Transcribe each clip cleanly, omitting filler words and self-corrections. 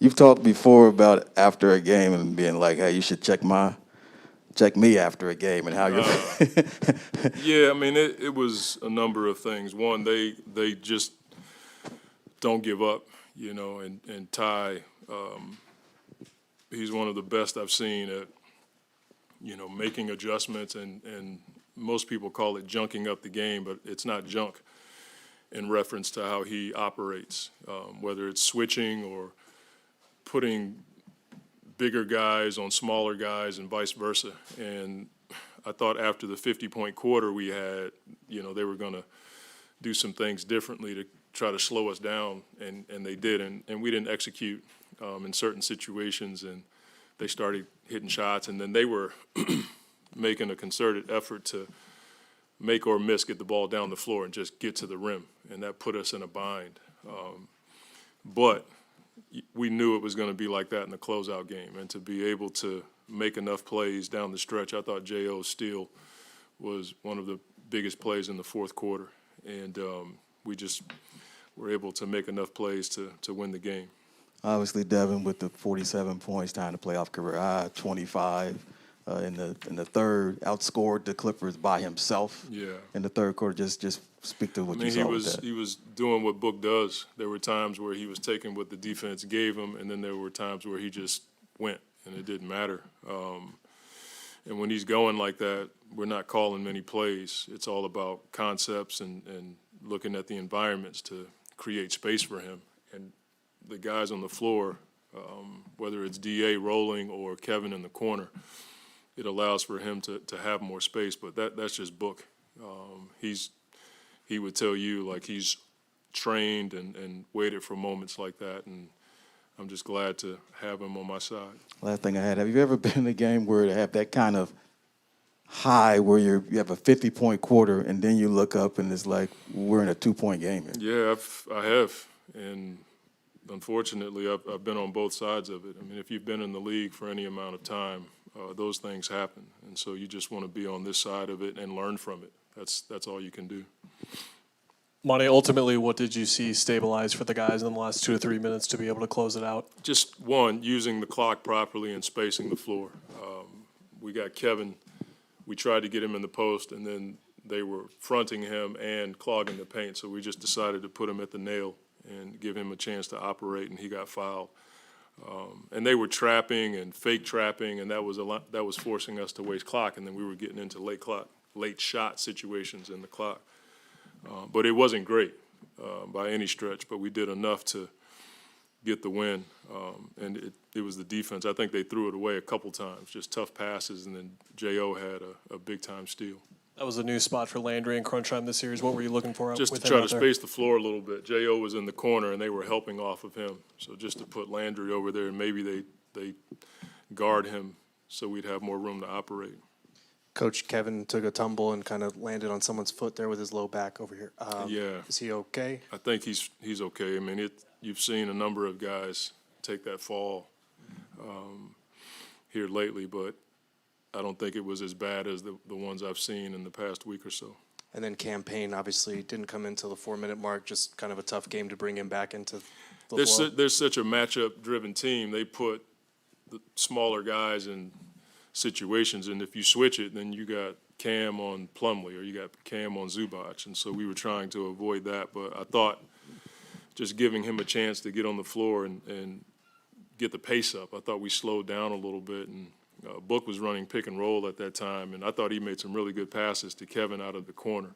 You've talked before about after a game and being like, "Hey, you should check me after a game," and how you're. Yeah, I mean, it was a number of things. One, they just don't give up, and Ty, he's one of the best I've seen at, making adjustments, and most people call it junking up the game, but it's not junk in reference to how he operates, whether it's switching or putting bigger guys on smaller guys and vice versa. And I thought after the 50-point quarter we had, they were going to do some things differently to try to slow us down, and they did. And we didn't execute in certain situations, and they started hitting shots, and then they were making a concerted effort to make or miss, get the ball down the floor and just get to the rim, and that put us in a bind. But we knew it was going to be like that in the closeout game, and to be able to make enough plays down the stretch. I thought J.O.'s steal was one of the biggest plays in the fourth quarter, and we just were able to make enough plays to win the game. Obviously, Devin with the 47 points, tying the playoff career high, 25 in the third, outscored the Clippers by himself. Yeah. In the third quarter, just speak to what you saw with that. He was doing what Book does. There were times where he was taking what the defense gave him, and then there were times where he just went, and it didn't matter. And when he's going like that, we're not calling many plays. It's all about concepts and looking at the environments to create space for him. And the guys on the floor, whether it's D.A. rolling or Kevin in the corner, it allows for him to have more space. But that's just Book. He would tell you, like, he's trained and waited for moments like that, and I'm just glad to have him on my side. Last thing I had, have you ever been in a game where they have that kind of high where you have a 50-point quarter and then you look up and it's like we're in a 2-point game here? Yeah, I have, and unfortunately I've been on both sides of it. I mean, if you've been in the league for any amount of time, those things happen, and so you just want to be on this side of it and learn from it. That's all you can do. Monty, ultimately, what did you see stabilize for the guys in the last 2 to 3 minutes to be able to close it out? Just one, using the clock properly and spacing the floor. We got Kevin. We tried to get him in the post, and then they were fronting him and clogging the paint, so we just decided to put him at the nail and give him a chance to operate, and he got fouled. And they were trapping and fake trapping, and that was forcing us to waste clock, and then we were getting into late shot situations in the clock. But it wasn't great by any stretch, but we did enough to get the win. And it was the defense. I think they threw it away a couple times, just tough passes, and then J.O. had a big-time steal. That was a new spot for Landry in crunch time this series. What were you looking for? Just to try to space the floor a little bit. J.O. was in the corner, and they were helping off of him. So just to put Landry over there, and maybe they guard him so we'd have more room to operate. Coach, Kevin took a tumble and kind of landed on someone's foot there with his low back over here. Yeah. Is he okay? I think he's okay. I mean, you've seen a number of guys take that fall here lately, but I don't think it was as bad as the ones I've seen in the past week or so. And then campaign obviously didn't come in until the 4-minute mark. Just kind of a tough game to bring him back into the flow. There's such a matchup-driven team. They put the smaller guys in situations, and if you switch it, then you got Cam on Plumlee or you got Cam on Zubac, and so we were trying to avoid that. But I thought just giving him a chance to get on the floor and get the pace up, I thought we slowed down a little bit, and Book was running pick and roll at that time, and I thought he made some really good passes to Kevin out of the corner.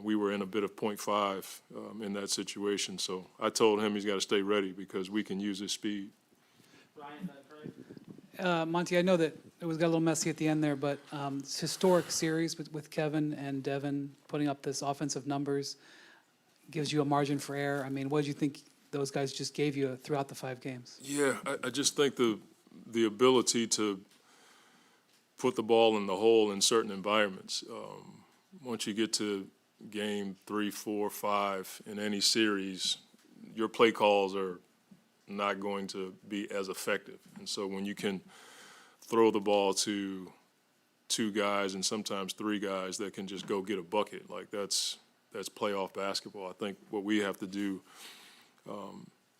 We were in a bit of 0.5 in that situation, so I told him he's got to stay ready because we can use his speed. Monty, I know that it got a little messy at the end there, but it's a historic series with Kevin and Devin putting up this offensive numbers gives you a margin for error. I mean, what did you think those guys just gave you throughout the 5 games? Yeah, I just think the ability to put the ball in the hole in certain environments. Once you get to game 3, 4, 5 in any series, your play calls are not going to be as effective. And so when you can throw the ball to 2 guys and sometimes 3 guys that can just go get a bucket, like that's playoff basketball. I think what we have to do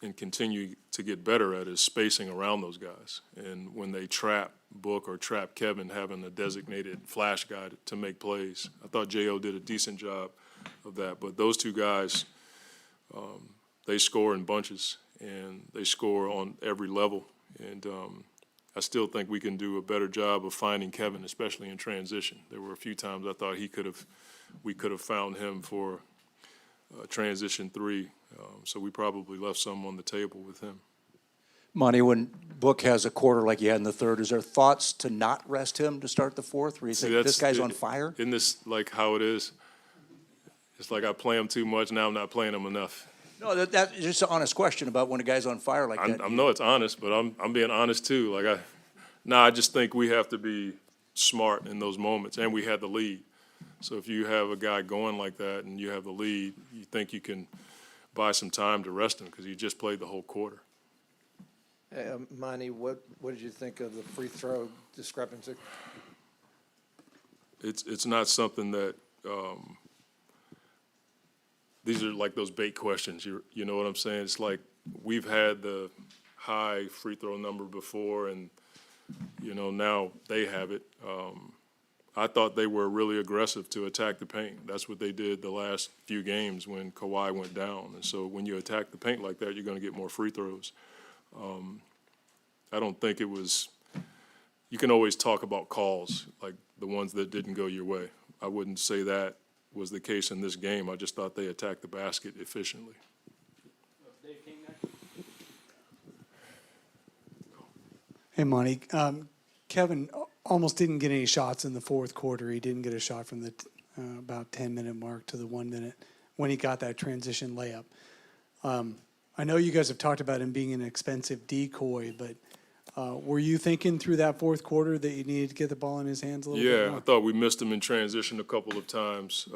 and continue to get better at is spacing around those guys. And when they trap Book or trap Kevin, having a designated flash guy to make plays. I thought J.O. did a decent job of that. But those two guys, they score in bunches, and they score on every level. And I still think we can do a better job of finding Kevin, especially in transition. There were a few times I thought we could have found him for transition three. So we probably left some on the table with him. Monty, when Book has a quarter like he had in the third, is there thoughts to not rest him to start the fourth? Where you think this guy's on fire? Isn't this like how it is? It's like I play him too much, now I'm not playing him enough. No, that's just an honest question about when a guy's on fire like that. I know it's honest, but I'm being honest too. I just think we have to be smart in those moments, and we had the lead. So if you have a guy going like that and you have the lead, you think you can buy some time to rest him because he just played the whole quarter. Monty, what did you think of the free throw discrepancy? It's not something that these are like those bait questions. You know what I'm saying? It's like we've had the high free throw number before, and now they have it. I thought they were really aggressive to attack the paint. That's what they did the last few games when Kawhi went down. And so when you attack the paint like that, you're going to get more free throws. I don't think it was – you can always talk about calls, like the ones that didn't go your way. I wouldn't say that was the case in this game. I just thought they attacked the basket efficiently. Hey, Monty. Kevin almost didn't get any shots in the fourth quarter. He didn't get a shot from the about 10-minute mark to the 1 minute when he got that transition layup. I know you guys have talked about him being an expensive decoy, but were you thinking through that fourth quarter that you needed to get the ball in his hands a little bit more? Yeah, I thought we missed him in transition a couple of times,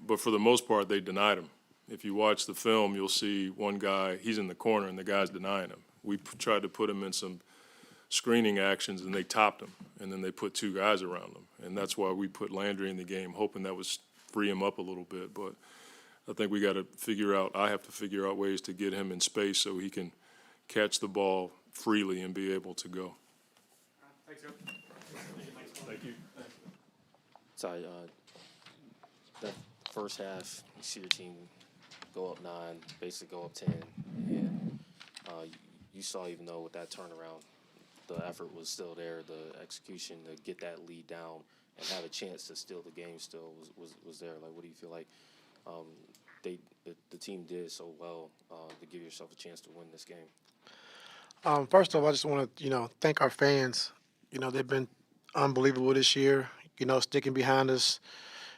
but for the most part, they denied him. If you watch the film, you'll see one guy, he's in the corner, and the guy's denying him. We tried to put him in some screening actions, and they topped him, and then they put two guys around him. And that's why we put Landry in the game, hoping that was free him up a little bit. But I think we got to I have to figure out ways to get him in space so he can catch the ball freely and be able to go. Thank you. Sorry, that first half, you see your team go up 9, basically go up 10, and you saw, even though with that turnaround, the effort was still there, the execution to get that lead down and have a chance to steal the game still was there. Like, what do you feel like the team did so well to give yourself a chance to win this game? First off, I just want to, thank our fans. They've been unbelievable this year, sticking behind us,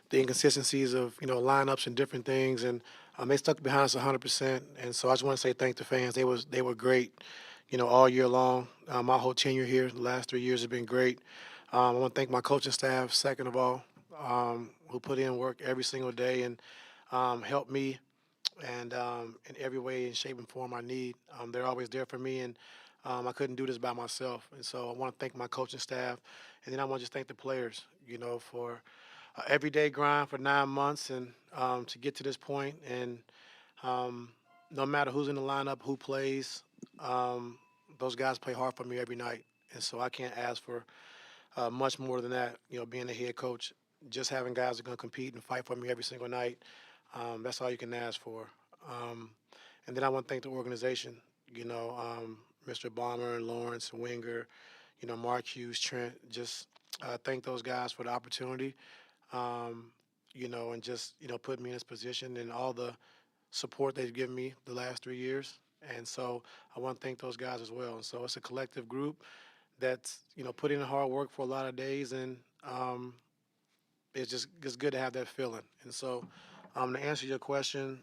the inconsistencies of, lineups and different things. And they stuck behind us 100%. And so I just want to say thank the fans. They were great, all year long. My whole tenure here, the last 3 years, have been great. I want to thank my coaching staff, second of all, who put in work every single day and helped me and in every way and shape and form I need. They're always there for me, and I couldn't do this by myself. And so I want to thank my coaching staff, and then I want to just thank the players, for everyday grind for 9 months and to get to this point. And no matter who's in the lineup, who plays, those guys play hard for me every night. And so I can't ask for much more than that, being a head coach, just having guys that are going to compete and fight for me every single night. That's all you can ask for. And then I want to thank the organization, Mr. Balmer and Lawrence and Winger, Mark Hughes, Trent, just thank those guys for the opportunity, and just, putting me in this position and all the support they've given me the last 3 years. And so I want to thank those guys as well. And so it's a collective group that's, put in hard work for a lot of days, and it's good to have that feeling. And so to answer your question,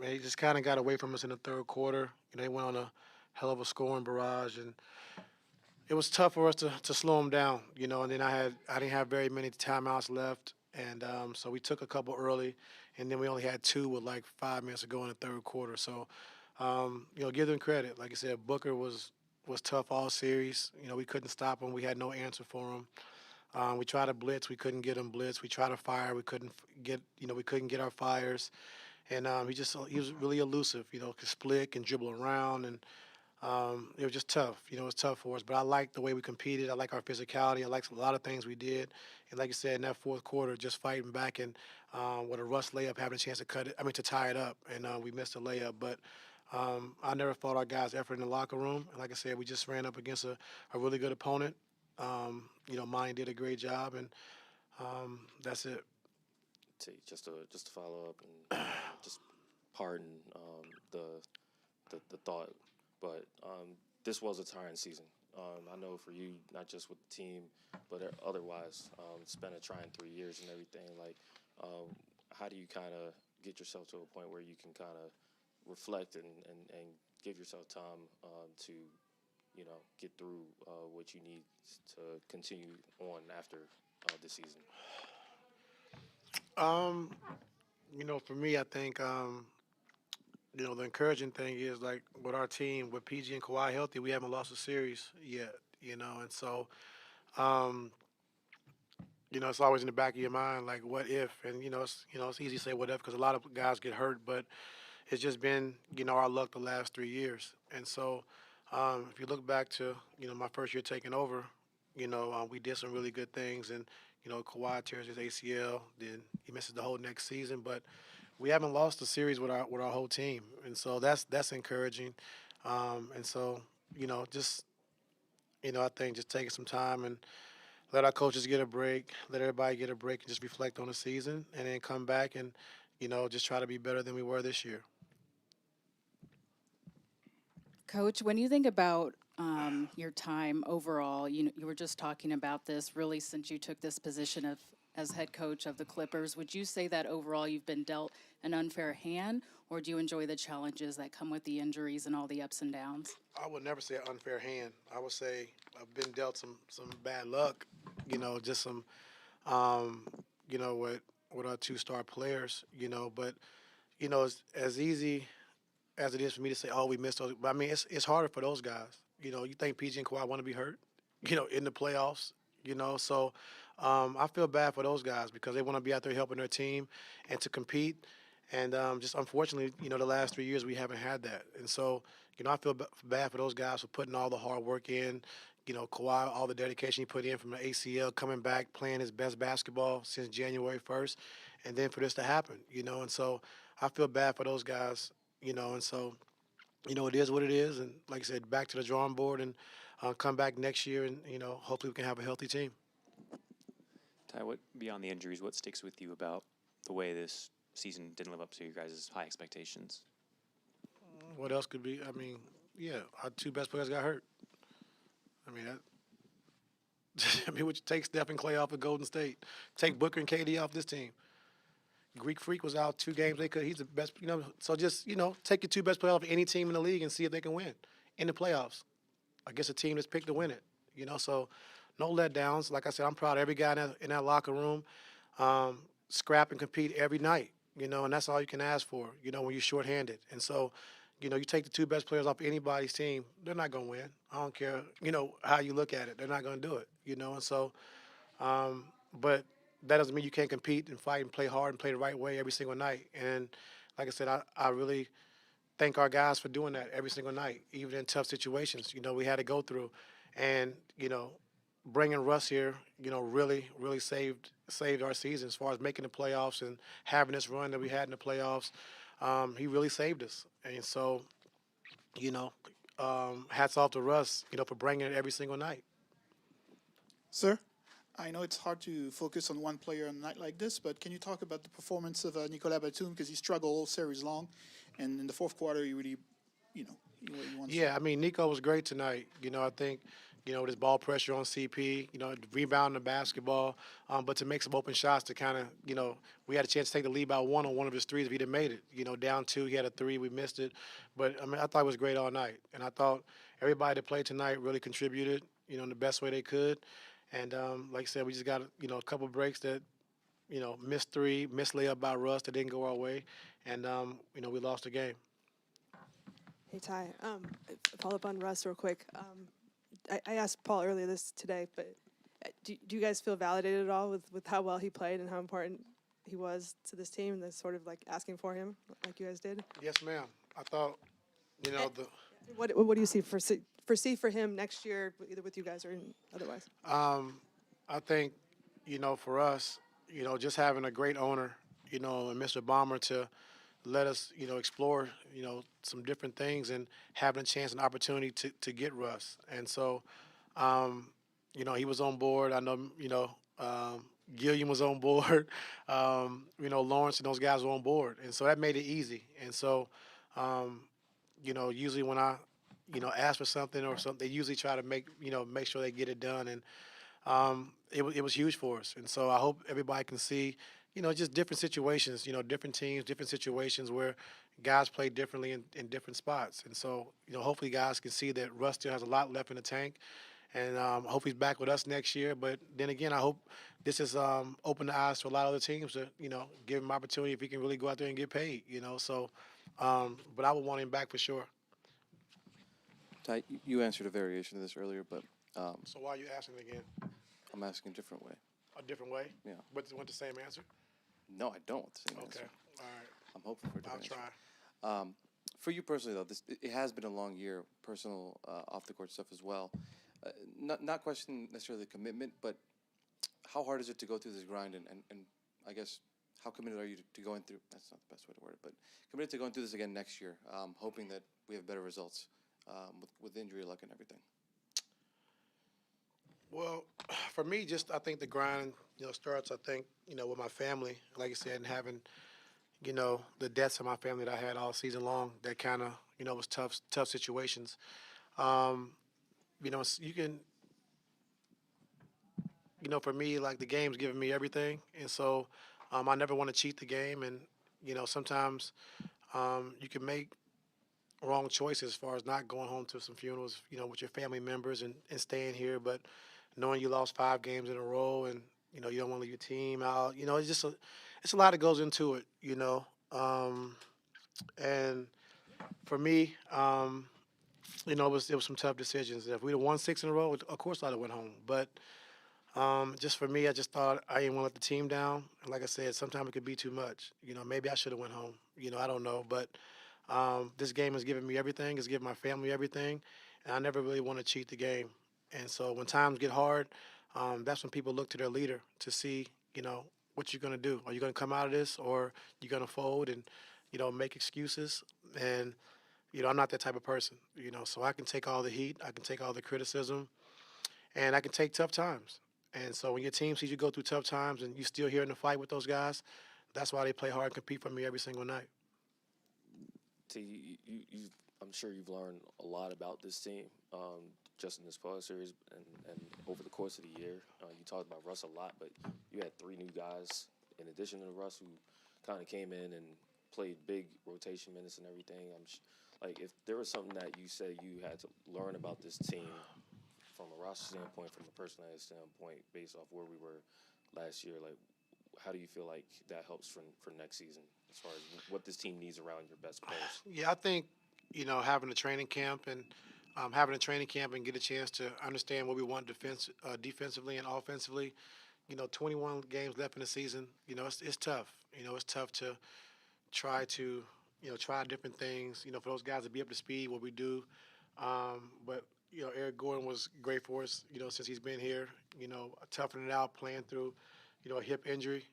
they just kind of got away from us in the third quarter. They went on a hell of a scoring barrage, and it was tough for us to slow them down, and then I didn't have very many timeouts left, and so we took a couple early, and then we only had 2 with like 5 minutes to go in the third quarter. So, give them credit. Like I said, Booker was tough all series. We couldn't stop him. We had no answer for him. We tried to blitz. We couldn't get him blitz. We tried to fire. We couldn't get our fires. And he was really elusive, could split, can dribble around, and it was just tough. It was tough for us. But I like the way we competed. I like our physicality. I like a lot of things we did. And like you said, in that fourth quarter, just fighting back and with a rush layup, having a chance to tie it up, and we missed a layup. But I never fault our guys' effort in the locker room. And like I said, we just ran up against a really good opponent. Mine did a great job, and that's it. Just to follow up and just pardon the thought, but this was a tiring season. I know for you, not just with the team, but otherwise, it's been a trying 3 years and everything. Like, how do you kind of get yourself to a point where you can kind of reflect and give yourself time to, get through what you need to continue on after this season? For me, I think, the encouraging thing is, like, with our team, with PG and Kawhi healthy, we haven't lost a series yet, and so, it's always in the back of your mind, like, what if? And, it's easy to say what if because a lot of guys get hurt, but it's just been, our luck the last 3 years. And so, if you look back to, my first year taking over, we did some really good things, and Kawhi tears his ACL, then he misses the whole next season. But we haven't lost a series with our whole team, and so that's encouraging. And so just I think just taking some time and let our coaches get a break, let everybody get a break, and just reflect on the season, and then come back and just try to be better than we were this year. Coach, when you think about your time overall, you were just talking about this really since you took this position as head coach of the Clippers. Would you say that overall you've been dealt an unfair hand, or do you enjoy the challenges that come with the injuries and all the ups and downs? I would never say an unfair hand. I would say I've been dealt some bad luck, just some, with our two-star players, but, as easy as it is for me to say, oh, we missed those. But I mean, it's harder for those guys. You think PG and Kawhi want to be hurt, in the playoffs, So I feel bad for those guys because they want to be out there helping their team and to compete. And just unfortunately, the last 3 years we haven't had that. And so, I feel bad for those guys for putting all the hard work in. Kawhi, all the dedication he put in from the ACL, coming back, playing his best basketball since January 1st, and then for this to happen, And so I feel bad for those guys, and so, it is what it is. And like I said, back to the drawing board and come back next year and, hopefully we can have a healthy team. Ty, beyond the injuries, what sticks with you about the way this season didn't live up to your guys' high expectations? What else could be? I mean, yeah, our two best players got hurt. I mean, what you take Steph and Clay off of Golden State, take Booker and KD off this team. Greek Freak was out 2 games. He's the best, So just, take your 2 best players off any team in the league and see if they can win in the playoffs against a team that's picked to win it. So no letdowns. Like I said, I'm proud of every guy in that locker room. Scrap and compete every night, and that's all you can ask for, when you're shorthanded. And so, you take the 2 best players off anybody's team, they're not going to win. I don't care, how you look at it. They're not going to do it, and so, but that doesn't mean you can't compete and fight and play hard and play the right way every single night. And like I said, I really thank our guys for doing that every single night, even in tough situations, we had to go through. And, bringing Russ here, really, really saved our season as far as making the playoffs and having this run that we had in the playoffs. He really saved us. And so, hats off to Russ, for bringing it every single night. Sir, I know it's hard to focus on one player on a night like this, but can you talk about the performance of Nicolas Batum, because he struggled all series long, and in the fourth quarter he really, he won. Yeah, I mean, Nico was great tonight. I think, with his ball pressure on CP, rebounding the basketball, but to make some open shots to kind of, we had a chance to take the lead by 1 on one of his threes if he'd have made it. Down 2, he had a 3, we missed it. But, I mean, I thought it was great all night. And I thought everybody that played tonight really contributed, in the best way they could. And like I said, we just got, a couple breaks that, missed 3, missed layup by Russ that didn't go our way. And, we lost the game. Hey, Ty, follow up on Russ real quick. I asked Paul earlier this today, but do you guys feel validated at all with how well he played and how important he was to this team, that's sort of like asking for him, like you guys did? Yes, ma'am. I thought, you know, What do you foresee for him next year, either with you guys or otherwise? I think, you know, for us, you know, just having a great owner, you know, and Mr. Bomber to let us, you know, explore, you know, some different things and having a chance and opportunity to get Russ. And so, you know, he was on board. I know, you know, Gilliam was on board. You know, Lawrence and those guys were on board. And so that made it easy. And so, you know, usually when I, you know, ask for something or something, they usually try to make sure they get it done. And it was huge for us. And so I hope everybody can see, you know, just different situations, you know, different teams, different situations where guys play differently in different spots. And so, you know, hopefully guys can see that Russ still has a lot left in the tank. And hope he's back with us next year. But then again, I hope this has opened the eyes to a lot of other teams to, you know, give him opportunity if he can really go out there and get paid, you know. So, but I would want him back for sure. Ty, you answered a variation of this earlier, but So why are you asking again? I'm asking a different way. A different way? Yeah. But you want the same answer? No, I don't want the same answer. Okay. All right. I'm hoping for a different I'll try. answer. For you personally, though, it has been a long year, personal off-the-court stuff as well. Not questioning necessarily the commitment, but how hard is it to go through this grind and I guess how committed are you to going through, that's not the best way to word it, but committed to going through this again next year, hoping that we have better results with injury luck and everything? Well, for me, just I think the grind, you know, starts, I think, you know, with my family, like you said, and having, you know, the deaths of my family that I had all season long, that kind of, you know, was tough situations. You know, you can, you know, for me, like the game's giving me everything. And so I never want to cheat the game. And, you know, sometimes you can make wrong choices as far as not going home to some funerals, you know, with your family members and staying here. But knowing you lost 5 games in a row and, you know, you don't want to leave your team out, you know, it's just it's a lot that goes into it, you know. And for me, you know, it was some tough decisions. If we'd have won 6 in a row, of course I'd have went home. But just for me, I just thought I didn't want to let the team down. And like I said, sometimes it could be too much. You know, maybe I should have went home. You know, I don't know. But this game has given me everything. It's given my family everything. And I never really want to cheat the game. And so when times get hard, that's when people look to their leader to see, you know, what you're going to do. Are you going to come out of this or you're going to fold and, you know, make excuses? And you know, I'm not that type of person, you know, so I can take all the heat, I can take all the criticism, and I can take tough times. And so when your team sees you go through tough times and you still here in the fight with those guys, that's why they play hard and compete for me every single night. T, I'm sure you've learned a lot about this team just in this playoff series and over the course of the year. You talked about Russ a lot, but you had 3 new guys in addition to Russ who kind of came in and played big rotation minutes and everything. Like, if there was something that you say you had to learn about this team from a roster standpoint, from a personality standpoint, based off where we were last year, like, how do you feel like that helps for next season as far as what this team needs around your best players? Yeah, I think, you know, having a training camp and get a chance to understand what we want defensively and offensively. You know, 21 games left in the season. You know, it's tough. You know, it's tough to try different things, you know, for those guys to be up to speed, what we do. But, you know, Eric Gordon was great for us, you know, since he's been here, you know, toughing it out, playing through, you know, a hip injury.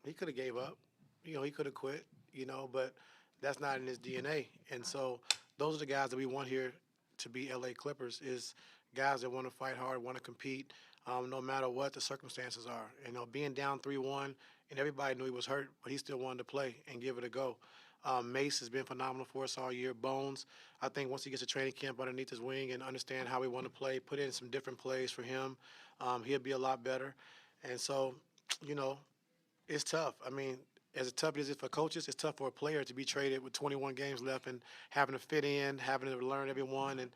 He could have gave up, you know, he could have quit, you know, but that's not in his DNA. And so those are the guys that we want here to be LA Clippers, is guys that want to fight hard, want to compete, no matter what the circumstances are. You know, being down 3-1, and everybody knew he was hurt, but he still wanted to play and give it a go. Mace has been phenomenal for us all year. Bones, I think once he gets a training camp underneath his wing and understand how we want to play, put in some different plays for him, he'll be a lot better. And so, you know, it's tough. I mean, as tough as it is for coaches, it's tough for a player to be traded with 21 games left and having to fit in, having to learn everyone, and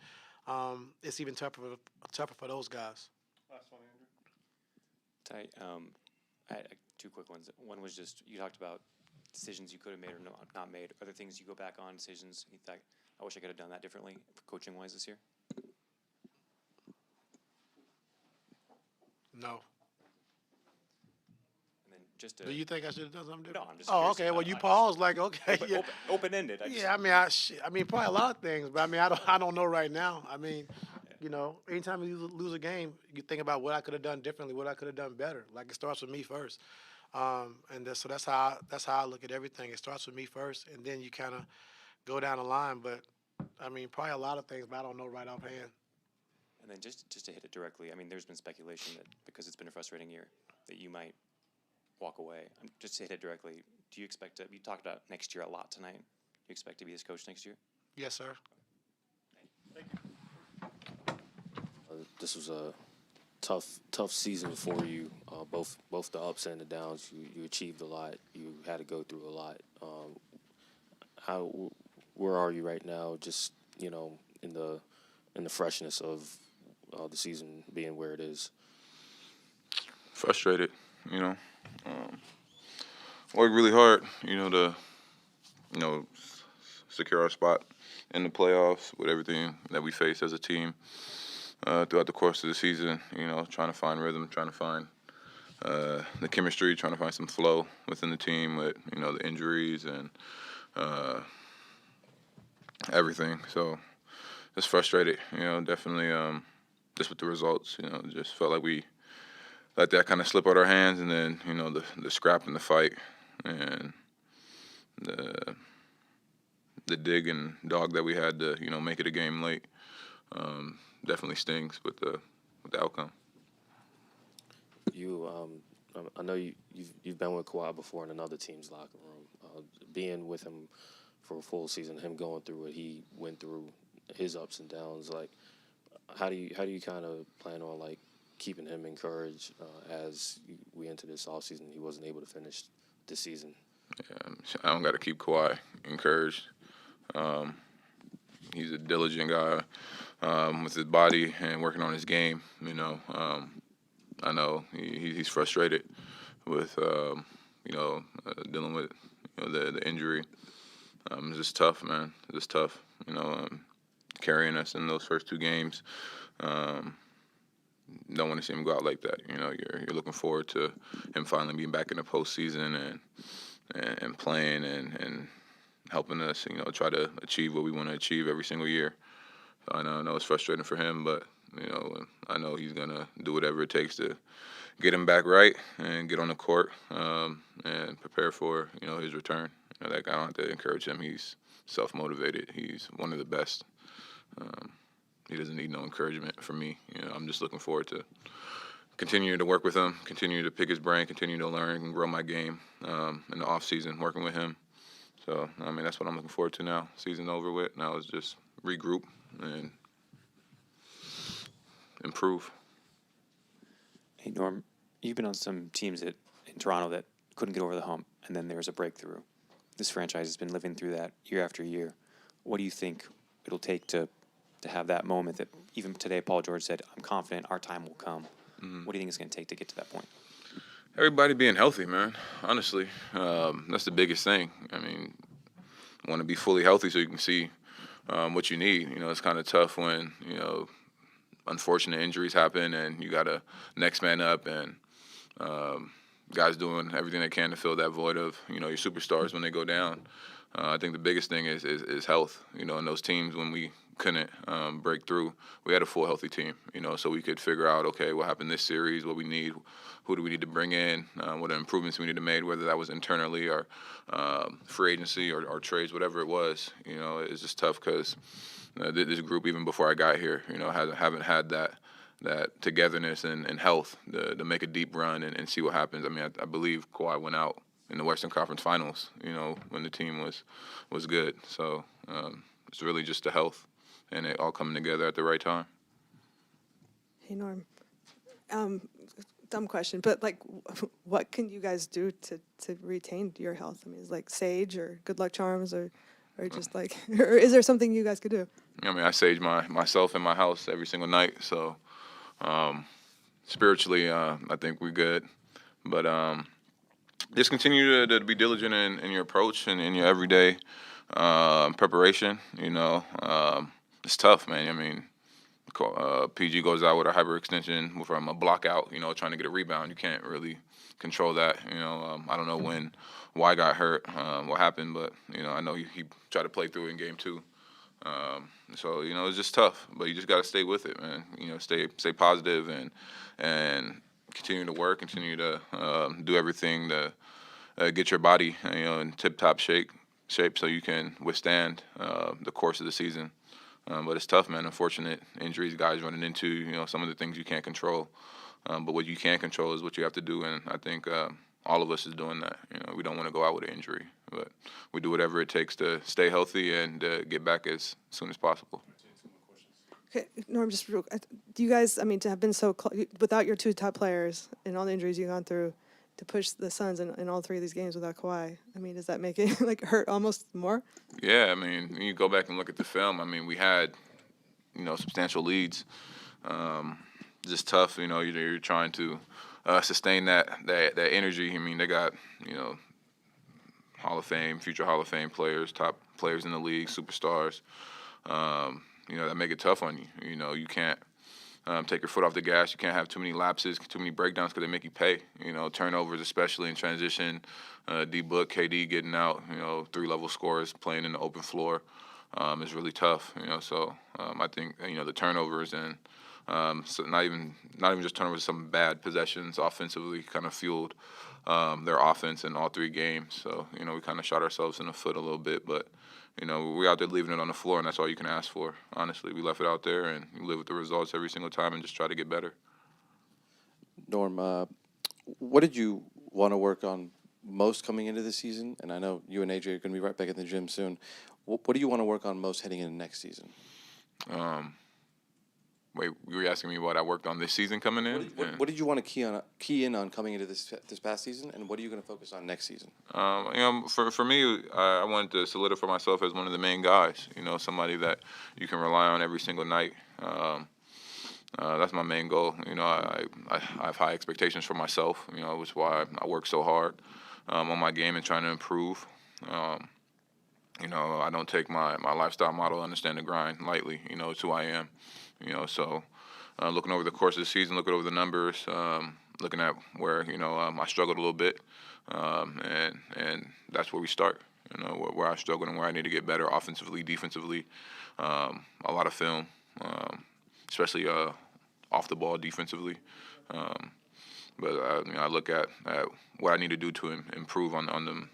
it's even tougher for those guys. Last one, Andrew. Ty, I had 2 quick ones. One was just, you talked about decisions you could have made or not made. Other things you go back on, decisions you thought, I wish I could have done that differently, coaching-wise this year? No. And then just Do you think I should have done something different? No, I'm just Oh, curious okay. Well, about- you I- paused like, okay. Yeah. open-ended. Yeah, I mean, probably a lot of things, but I mean, I don't know right now. I mean, you know, anytime you lose a game, you think about what I could have done differently, what I could have done better. Like, it starts with me first, so that's how I look at everything. It starts with me first, and then you kind of go down the line. But I mean, probably a lot of things, but I don't know right offhand. And then just to hit it directly, I mean, there's been speculation that because it's been a frustrating year, that you might walk away. Just to hit it directly, do you expect to? You talked about next year a lot tonight. Do you expect to be this coach next year? Yes, sir. This was a tough season for you. Both the ups and the downs. You achieved a lot. You had to go through a lot. Where are you right now? Just in the freshness of the season being where it is. Frustrated, work really hard, to secure our spot in the playoffs with everything that we face as a team throughout the course of the season. Trying to find rhythm, trying to find the chemistry, trying to find some flow within the team with the injuries and everything. So just frustrated, definitely just with the results. Just felt like we let that kind of slip out our hands, and then the scrap and the fight and the dig and dog that we had to make it a game late definitely stings with the outcome. I know you've been with Kawhi before in another team's locker room. Being with him for a full season, him going through what he went through, his ups and downs, like how do you kind of plan on like keeping him encouraged as we enter this off season? He wasn't able to finish this season. Yeah, I don't got to keep Kawhi encouraged. He's a diligent guy with his body and working on his game. I know he's frustrated with dealing with the injury. It's just tough, man. It's just tough. Carrying us in those first two games. Don't want to see him go out like that. You're looking forward to him finally being back in the postseason and playing and helping us, try to achieve what we want to achieve every single year. So I know it's frustrating for him, but I know he's gonna do whatever it takes to get him back right and get on the court and prepare for his return. I don't have to encourage him. He's self-motivated. He's one of the best. He doesn't need no encouragement from me. I'm just looking forward to continue to work with him, continue to pick his brain, continue to learn and grow my game in the off season, working with him. So, that's what I'm looking forward to now. Season over with. Now it's just regroup and improve. Hey, Norm, you've been on some teams in Toronto that couldn't get over the hump, and then there was a breakthrough. This franchise has been living through that year after year. What do you think it'll take to have that moment that even today Paul George said, I'm confident our time will come? Mm-hmm. What do you think it's going to take to get to that point? Everybody being healthy, man, honestly. That's the biggest thing. I want to be fully healthy so you can see what you need. It's kind of tough when, unfortunate injuries happen and you got to next man up and guys doing everything they can to fill that void of, your superstars when they go down. I think the biggest thing is health. In those teams when we couldn't break through, we had a full healthy team, so we could figure out, okay, what happened this series, what we need, who do we need to bring in, what improvements we need to make, whether that was internally or free agency or trades, whatever it was. It's just tough because this group, even before I got here, haven't had that togetherness and health to make a deep run and see what happens. I believe Kawhi went out in the Western Conference Finals, when the team was good. So it's really just the health and it all coming together at the right time. Hey, Norm. Dumb question, but what can you guys do to retain your health? Is like sage or good luck charms or just or is there something you guys could do? I sage myself in my house every single night. So spiritually, I think we're good. But just continue to be diligent in your approach and in your everyday preparation. It's tough, man. PG goes out with a hyperextension from a block out, trying to get a rebound. You can't really control that. I don't know when Y got hurt, what happened, but, I know he tried to play through it in game 2. So, it's just tough, but you just got to stay with it, man. Stay positive and continue to work, continue to do everything to get your body, in tip-top shape so you can withstand the course of the season. But it's tough, man. Unfortunate injuries guys running into, some of the things you can't control. But what you can control is what you have to do, and I think all of us is doing that. We don't want to go out with an injury, but we do whatever it takes to stay healthy and get back as soon as possible. Okay, Norm, just real, do you guys, to have been so without your 2 top players and all the injuries you've gone through, to push the Suns in all 3 of these games without Kawhi, does that make it hurt almost more? Yeah, you go back and look at the film. We had, substantial leads. Just tough, you're trying to sustain that energy. They got, Hall of Fame, future Hall of Fame players, top players in the league, superstars. That make it tough on you. You can't take your foot off the gas. You can't have too many lapses, too many breakdowns because they make you pay. Turnovers, especially in transition. D-Book, KD getting out, 3-level scores, playing in the open floor is really tough. So I think, the turnovers and so not even just turnovers, some bad possessions offensively kind of fueled their offense in all 3 games. So, we kind of shot ourselves in the foot a little bit, but we're out there leaving it on the floor, and that's all you can ask for. Honestly, we left it out there, and we live with the results every single time and just try to get better. Norm, what did you want to work on most coming into the season? And I know you and AJ are going to be right back in the gym soon. What do you want to work on most heading into next season? Wait, you were asking me what I worked on this season coming in? What did you want to key in on coming into this past season, and what are you going to focus on next season? For me, I wanted to solidify myself as one of the main guys. Somebody that you can rely on every single night. That's my main goal. I have high expectations for myself. Which is why I work so hard on my game and trying to improve. I don't take my lifestyle model, understand the grind lightly. It's who I am. So looking over the course of the season, looking over the numbers, looking at where, I struggled a little bit. And that's where we start, where I struggled and where I need to get better offensively, defensively, a lot of film, especially off the ball defensively. But I look at what I need to do to improve on the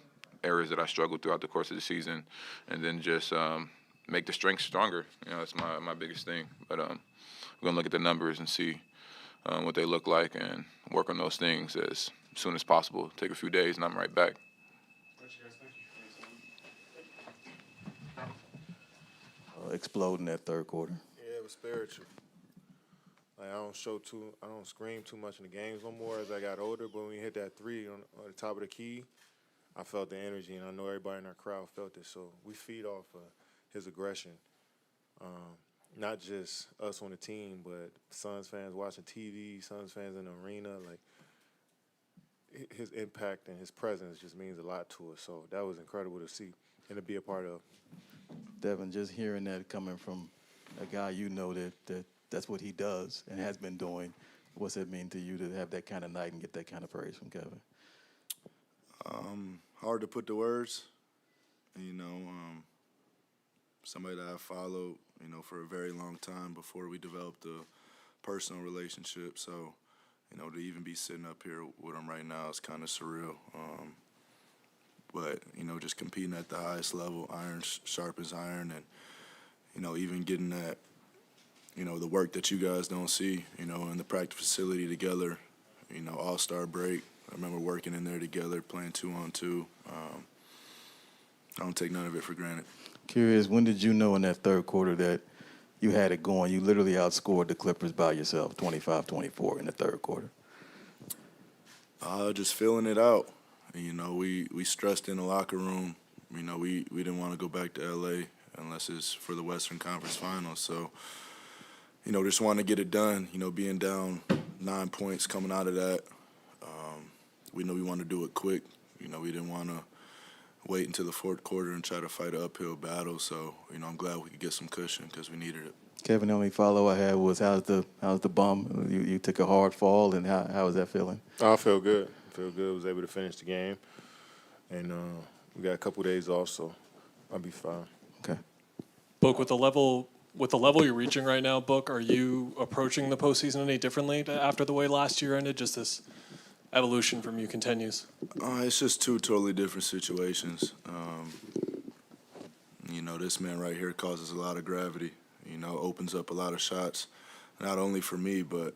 areas that I struggled throughout the course of the season, and then just make the strengths stronger. That's my biggest thing. But we're going to look at the numbers and see what they look like and work on those things as soon as possible. Take a few days, and I'm right back. Explode in that third quarter. Yeah, it was spiritual. I don't scream too much in the games no more as I got older, but when we hit that 3 on the top of the key, I felt the energy, and I know everybody in our crowd felt it. So we feed off his aggression. Not just us on the team, but Suns fans watching TV, Suns fans in the arena. His impact and his presence just means a lot to us. So that was incredible to see and to be a part of. Devin, just hearing that coming from a guy that's what he does and has been doing, what's it mean to you to have that kind of night and get that kind of praise from Kevin? Hard to put the words. Somebody that I followed, for a very long time before we developed a personal relationship. So, to even be sitting up here with him right now is kind of surreal. But, just competing at the highest level, iron sharpens iron, and, even getting that, the work that you guys don't see, in the practice facility together, all-star break. I remember working in there together, playing 2-on-2. I don't take none of it for granted. Curious, when did you know in that third quarter that you had it going? You literally outscored the Clippers by yourself, 25-24 in the third quarter. Just feeling it out. We stressed in the locker room. We didn't want to go back to L.A. unless it's for the Western Conference Finals. So, just wanted to get it done. Being down 9 points coming out of that. We knew we wanted to do it quick. We didn't want to wait until the fourth quarter and try to fight an uphill battle. So, I'm glad we could get some cushion because we needed it. Kevin, the only follow I had was how's the bum? You took a hard fall, and how was that feeling? I feel good. Was able to finish the game, and we got a couple days off, so I'll be fine. Okay. Book, with the level you're reaching right now, Book, are you approaching the postseason any differently after the way last year ended? Just this evolution from you continues. It's just two totally different situations. This man right here causes a lot of gravity. Opens up a lot of shots, not only for me, but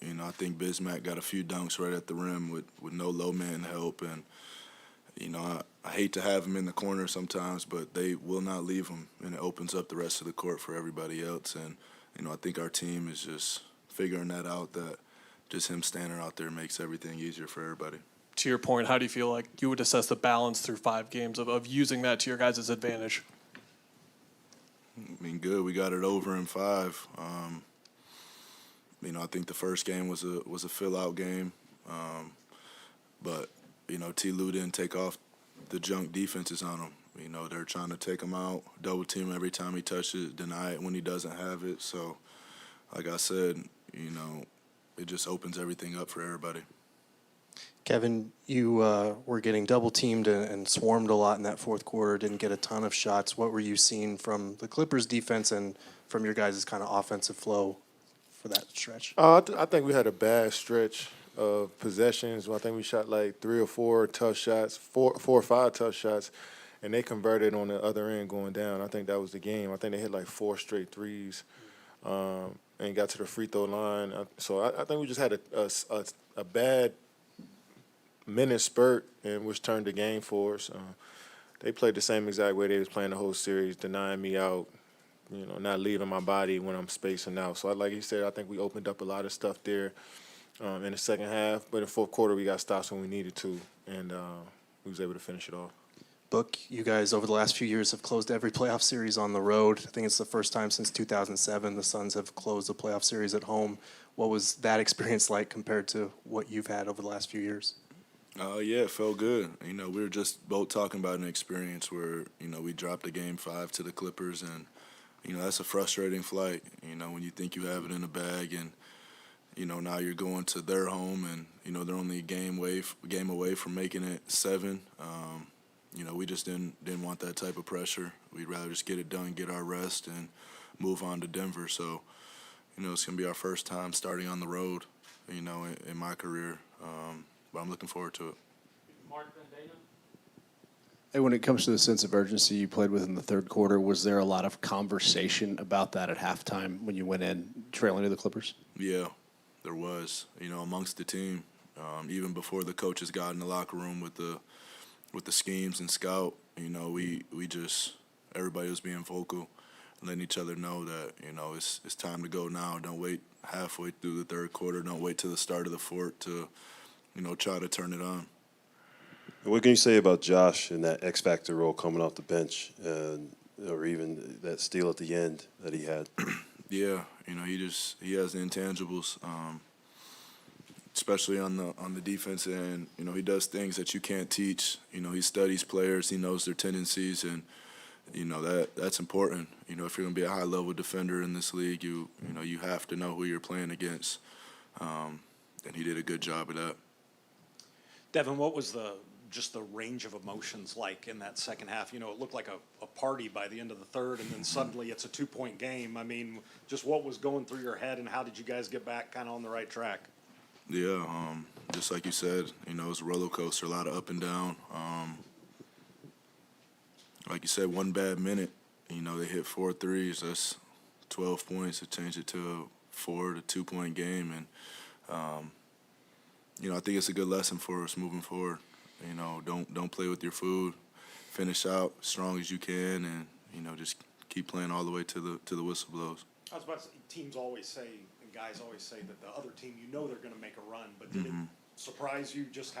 I think Bismack got a few dunks right at the rim with no low man help, and I hate to have him in the corner sometimes, but they will not leave him, and it opens up the rest of the court for everybody else. And I think our team is just figuring that out, that just him standing out there makes everything easier for everybody. To your point, how do you feel like you would assess the balance through 5 games of using that to your guys' advantage? I mean, good. We got it over in 5. I think the first game was a fill-out game, but T. Lue didn't take off the junk defenses on him. They're trying to take him out, double team every time he touches it, deny it when he doesn't have it. So, like I said, it just opens everything up for everybody. Kevin, you were getting double teamed and swarmed a lot in that fourth quarter, didn't get a ton of shots. What were you seeing from the Clippers defense and from your guys' kind of offensive flow for that stretch? I think we had a bad stretch of possessions. I think we shot like 3 or 4 tough shots, 4 or 5 tough shots, and they converted on the other end going down. I think that was the game. I think they hit like 4 straight threes and got to the free throw line. So I think we just had a bad minute spurt, and which turned the game for us. They played the same exact way they was playing the whole series, denying me out, not leaving my body when I'm spacing out. So like he said, I think we opened up a lot of stuff there in the second half. But in the fourth quarter, we got stops when we needed to, and we was able to finish it off. Book, you guys over the last few years have closed every playoff series on the road. I think it's the first time since 2007 the Suns have closed a playoff series at home. What was that experience like compared to what you've had over the last few years? Yeah, it felt good. We were just both talking about an experience where, we dropped a game 5 to the Clippers, and, that's a frustrating flight, when you think you have it in the bag, and, now you're going to their home, and, they're only a game away from making it 7. We just didn't want that type of pressure. We'd rather just get it done, get our rest, and move on to Denver. So, it's going to be our first time starting on the road, in my career. But I'm looking forward to it. Hey, when it comes to the sense of urgency you played with in the third quarter, was there a lot of conversation about that at halftime when you went in trailing to the Clippers? Yeah, there was. Amongst the team, even before the coaches got in the locker room with the schemes and scout, we just everybody was being vocal, letting each other know that it's time to go now. Don't wait halfway through the third quarter. Don't wait till the start of the fourth to try to turn it on. What can you say about Josh in that X factor role coming off the bench, or even that steal at the end that he had? Yeah, he has the intangibles, especially on the defense end. He does things that you can't teach. He studies players, he knows their tendencies, and that's important. If you're going to be a high level defender in this league, you have to know who you're playing against, and he did a good job of that. Devin, what was just the range of emotions like in that second half? It looked like a party by the end of the third, and then suddenly it's a 2-point game. I mean, just what was going through your head, and how did you guys get back kind of on the right track? Yeah, just like you said, it was a roller coaster, a lot of up and down. Like you said, one bad minute, they hit 4 threes. That's 12 points. It changed it to a 4 to 2-point game, and I think it's a good lesson for us moving forward. Don't play with your food. Finish out as strong as you can, and just keep playing all the way to the whistle blows. I was about to say, teams always say, and guys always say that the other team, they're going to make a run, but did it surprise you just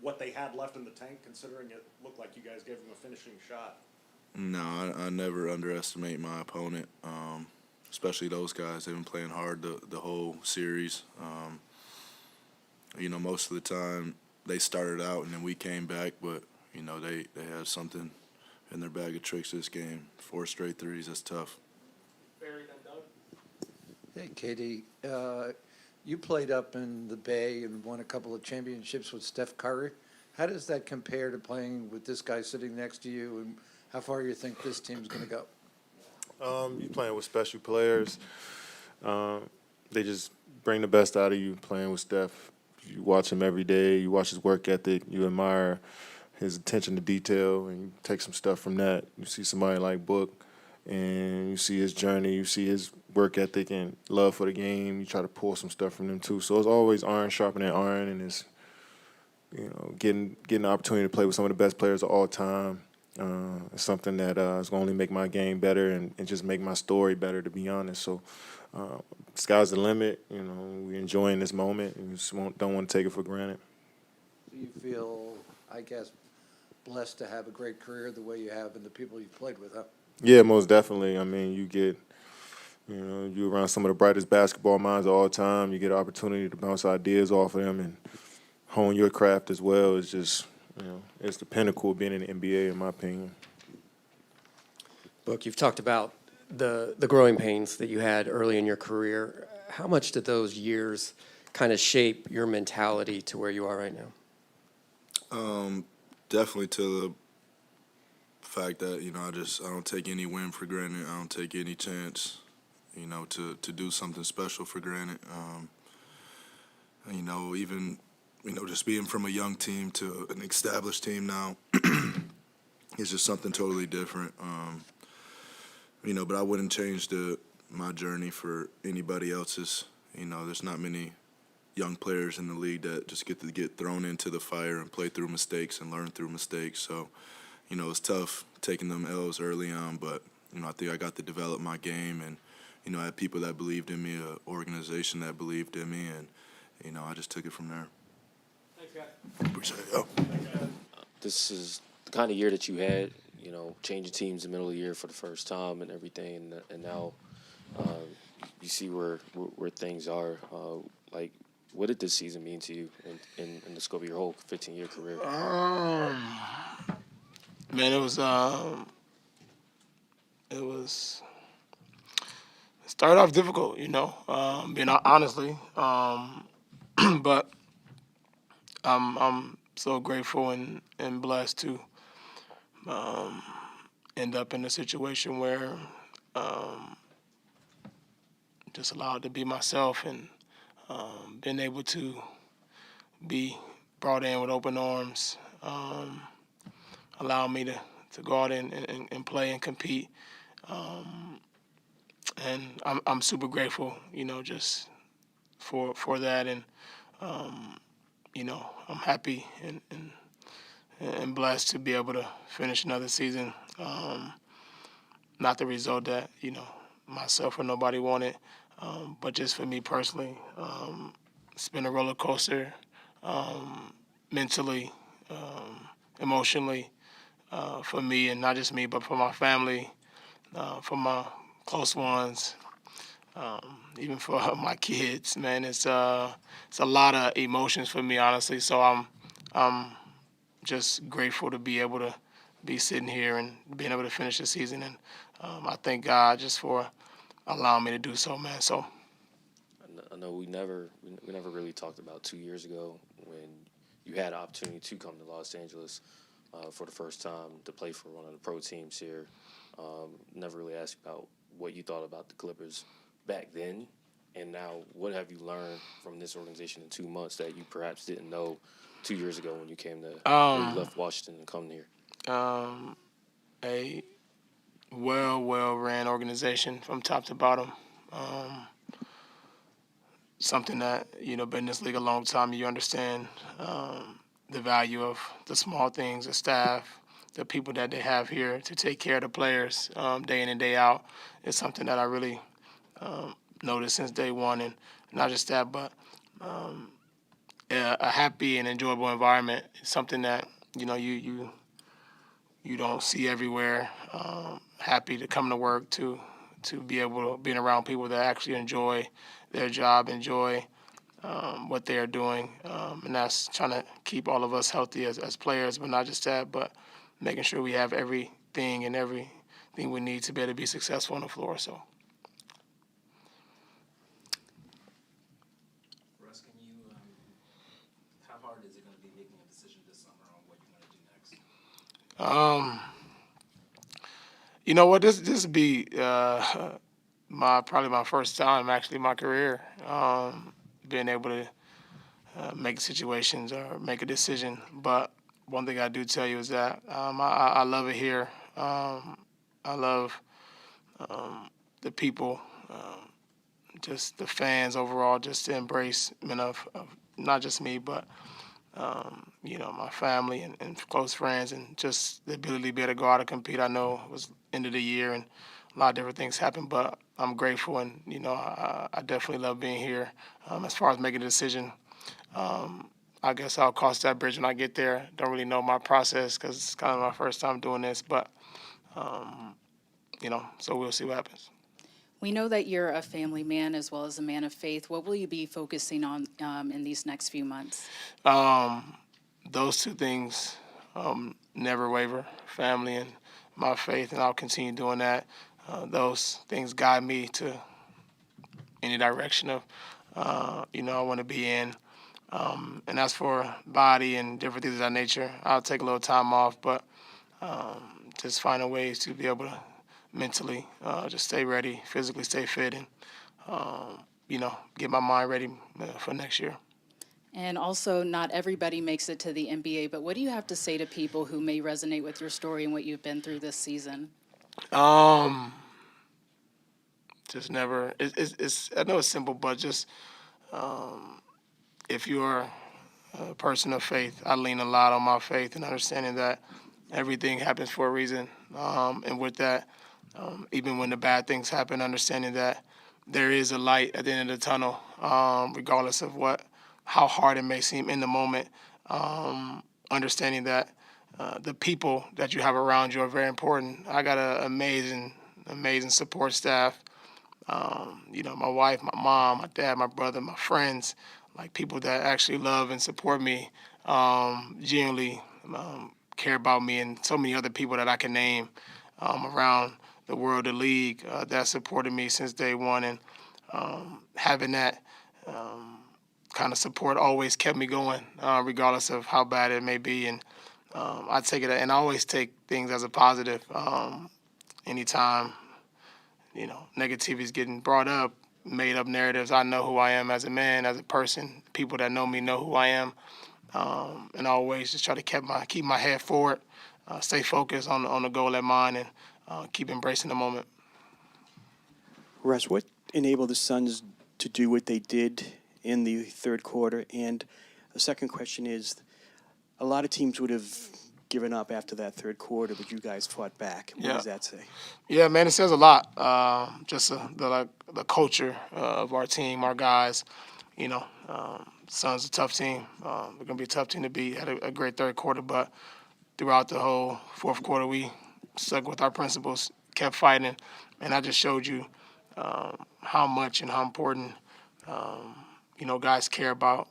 what they had left in the tank, considering it looked like you guys gave them a finishing shot? No, I never underestimate my opponent, especially those guys. They've been playing hard the whole series. Most of the time they started out and then we came back, but, they had something in their bag of tricks this game. 4 straight threes, that's tough. Barry, then Doug. Hey, Katie, you played up in the Bay and won a couple of championships with Steph Curry. How does that compare to playing with this guy sitting next to you, and how far you think this team's going to go? You playing with special players. They just bring the best out of you playing with Steph. You watch him every day. You watch his work ethic. You admire his attention to detail, and you take some stuff from that. You see somebody like Book, and you see his journey. You see his work ethic and love for the game. You try to pull some stuff from them too. So it's always iron sharpening iron, and it's getting the opportunity to play with some of the best players of all time. It's something that is going to only make my game better and just make my story better, to be honest. So sky's the limit. We're enjoying this moment and just don't want to take it for granted. Do you feel, I guess, blessed to have a great career the way you have and the people you've played with, huh? Yeah, most definitely. I mean, you're around some of the brightest basketball minds of all time. You get an opportunity to bounce ideas off of them and hone your craft as well. It's just, it's the pinnacle of being in the NBA, in my opinion. Book, you've talked about the growing pains that you had early in your career. How much did those years kind of shape your mentality to where you are right now? Definitely to the fact that, I don't take any win for granted. I don't take any chance, to do something special for granted. Even, just being from a young team to an established team now is just something totally different. But I wouldn't change my journey for anybody else's. There's not many young players in the league that just get to get thrown into the fire and play through mistakes and learn through mistakes. So, it's tough taking them L's early on, but, I think I got to develop my game and, I had people that believed in me, an organization that believed in me, and, I just took it from there. Thanks, guys. Appreciate it. This is the kind of year that you had, changing teams in the middle of the year for the first time and everything, and now you see where things are. What did this season mean to you in the scope of your whole 15-year career? Man, it started off difficult, being honestly, but I'm so grateful and blessed to end up in a situation where just allowed to be myself and been able to be brought in with open arms, allowed me to go out and play and compete. And I'm super grateful, just for that. And, I'm happy and blessed to be able to finish another season. Not the result that, myself or nobody wanted, but just for me personally. It's been a roller coaster, mentally, emotionally, for me, and not just me, but for my family, for my close ones, even for my kids. Man, it's a lot of emotions for me, honestly. So I'm just grateful to be able to be sitting here and being able to finish the season, and I thank God just for allowing me to do so, man. So I know we never really talked about 2 years ago when you had an opportunity to come to Los Angeles for the first time to play for one of the pro teams here. Never really asked you about what you thought about the Clippers back then, and now what have you learned from this organization in 2 months that you perhaps didn't know 2 years ago when you came to when you left Washington and come here? A well-ran organization from top to bottom. Something that, been in this league a long time, you understand the value of the small things, the staff, the people that they have here to take care of the players day in and day out. It's something that I really noticed since day one. And not just that, but a happy and enjoyable environment is something that, you don't see everywhere. Happy to come to work, to be able to be around people that actually enjoy their job, enjoy what they are doing. And that's trying to keep all of us healthy as players, but not just that, but making sure we have everything we need to be able to be successful on the floor. So Russ, can you, how hard is it going to be making a decision this summer on what you're going to do next? You know what? This would be probably my first time actually in my career being able to make situations or make a decision. But one thing I do tell you is that I love it here. I love the people, just the fans overall, just the embracement of not just me, but my family and close friends, and just the ability to be able to go out and compete. I know it was end of the year and a lot of different things happened, but I'm grateful, and I definitely love being here. As far as making a decision, I guess I'll cross that bridge when I get there. Don't really know my process because it's kind of my first time doing this, but so we'll see what happens. We know that you're a family man as well as a man of faith. What will you be focusing on in these next few months? Those two things never waver, family and my faith, and I'll continue doing that. Those things guide me to any direction of, I want to be in. And as for body and different things of that nature, I'll take a little time off, but just finding ways to be able to mentally just stay ready, physically stay fit, and, get my mind ready for next year. And also, not everybody makes it to the NBA, but what do you have to say to people who may resonate with your story and what you've been through this season? Just never, it's I know it's simple, but just if you're a person of faith, I lean a lot on my faith and understanding that everything happens for a reason. And with that, even when the bad things happen, understanding that there is a light at the end of the tunnel, regardless of how hard it may seem in the moment. Understanding that the people that you have around you are very important. I got an amazing support staff. My wife, my mom, my dad, my brother, my friends, like people that actually love and support me, genuinely care about me, and so many other people that I can name around the world, the league, that supported me since day one, and having that kind of support always kept me going, regardless of how bad it may be. And I take it, and I always take things as a positive. Anytime, negativity is getting brought up, made up narratives, I know who I am as a man, as a person. People that know me know who I am. And I always just try to keep my head forward, stay focused on the goal at mind, and keep embracing the moment. Russ, what enabled the Suns to do what they did in the third quarter? And the second question is, a lot of teams would have given up after that third quarter, but you guys fought back. What does that say? Yeah, man, it says a lot. Just the culture of our team, our guys. Suns a tough team. They're going to be a tough team to beat. Had a great third quarter, but throughout the whole fourth quarter, we stuck with our principles, kept fighting, and I just showed you how much and how important guys care about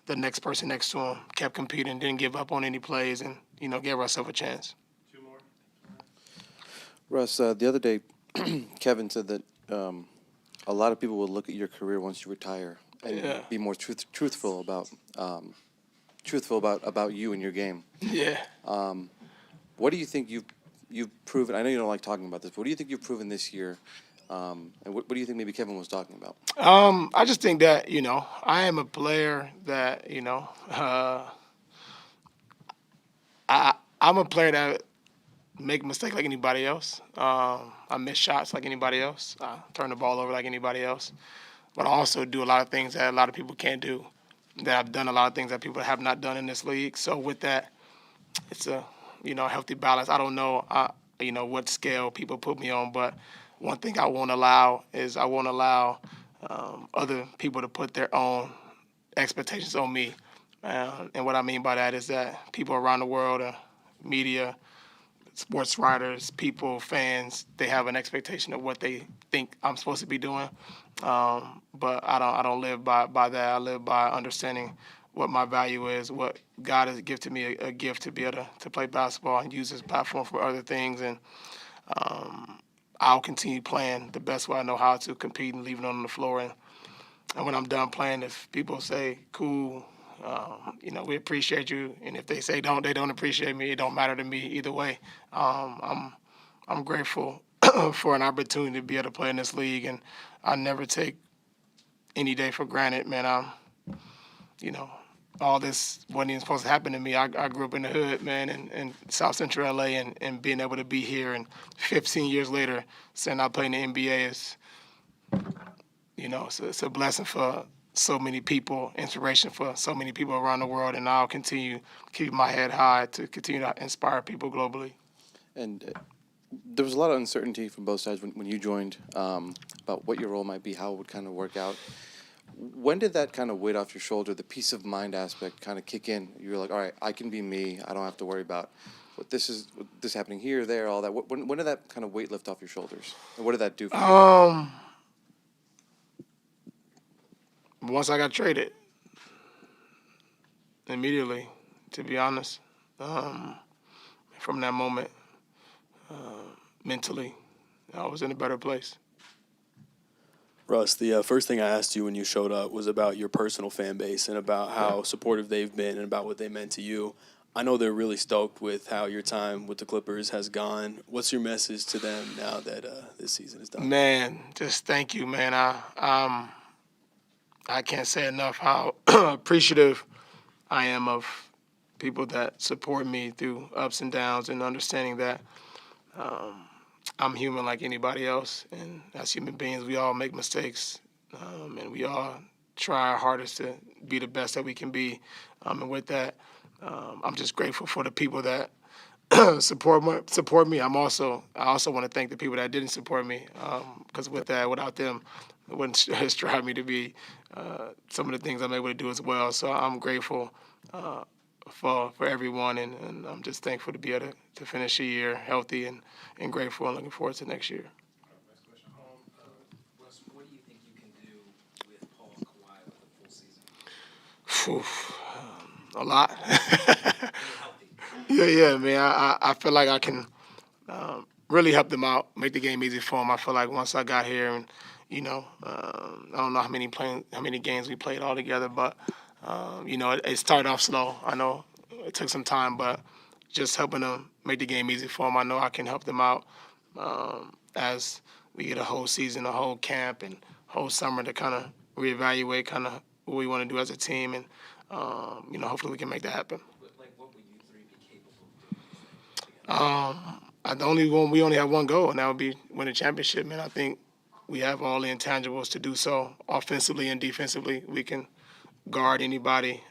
the next person next to them. Kept competing, didn't give up on any plays, and gave ourselves a chance. Russ, the other day, Kevin said that a lot of people will look at your career once you retire and be more truthful about you and your game. Yeah. What do you think you've proven? I know you don't like talking about this, but what do you think you've proven this year? And what do you think maybe Kevin was talking about? I just think that, I am a player that, I'm a player that make a mistake like anybody else. I miss shots like anybody else. I turn the ball over like anybody else. But I also do a lot of things that a lot of people can't do. That I've done a lot of things that people have not done in this league. So with that, it's a, healthy balance. I don't know, what scale people put me on, but one thing I won't allow is other people to put their own expectations on me. And what I mean by that is that people around the world, media, sports writers, people, fans, they have an expectation of what they think I'm supposed to be doing. But I don't live by that. I live by understanding what my value is, what God has gifted me a gift to be able to play basketball and use this platform for other things. And I'll continue playing the best way I know how to, compete and leaving on the floor. And And when I'm done playing, if people say, cool, we appreciate you. And if they say they don't appreciate me, it don't matter to me either way. I'm grateful for an opportunity to be able to play in this league. And I never take any day for granted, man. All this wasn't even supposed to happen to me. I grew up in the hood, man, in South Central LA, and being able to be here and 15 years later saying I play in the NBA is, it's a blessing for so many people, inspiration for so many people around the world, and I'll continue to keep my head high to continue to inspire people globally. And there was a lot of uncertainty from both sides when you joined about what your role might be, how it would kind of work out. When did that kind of weight off your shoulder, the peace of mind aspect kind of kick in? You were like, all right, I can be me. I don't have to worry about what this happening here, there, all that. When did that kind of weight lift off your shoulders? And what did that do for you? Once I got traded, immediately, to be honest, from that moment, mentally, I was in a better place. Russ, the first thing I asked you when you showed up was about your personal fan base and about how supportive they've been and about what they meant to you. I know they're really stoked with how your time with the Clippers has gone. What's your message to them now that this season is done? Man, just thank you, man. I can't say enough how appreciative I am of people that support me through ups and downs, and understanding that I'm human like anybody else, and as human beings, we all make mistakes, and we all try our hardest to be the best that we can be. And with that, I'm just grateful for the people that support me. I also want to thank the people that didn't support me, because without them, it wouldn't strive me to be some of the things I'm able to do as well. So I'm grateful for everyone, and I'm just thankful to be able to finish the year healthy and grateful, and looking forward to next year. Russ, what do you think you can do with Paul and Kawhi with the full season? A lot. Yeah, man. I feel like I can really help them out, make the game easy for them. I feel like once I got here, and I don't know how many games we played all together, but it started off slow. I know it took some time, but just helping them make the game easy for them, I know I can help them out as we get a whole season, a whole camp, and whole summer to kind of reevaluate kind of what we want to do as a team, and hopefully we can make that happen. What would you three be capable of doing? We only have one goal, and that would be win a championship. Man, I think we have all the intangibles to do so, offensively and defensively. We can guard anybody,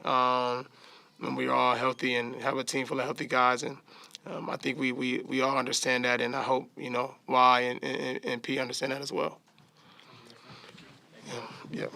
when we're all healthy and have a team full of healthy guys. And I think we all understand that, and I hope Y and P understand that as well. Yeah.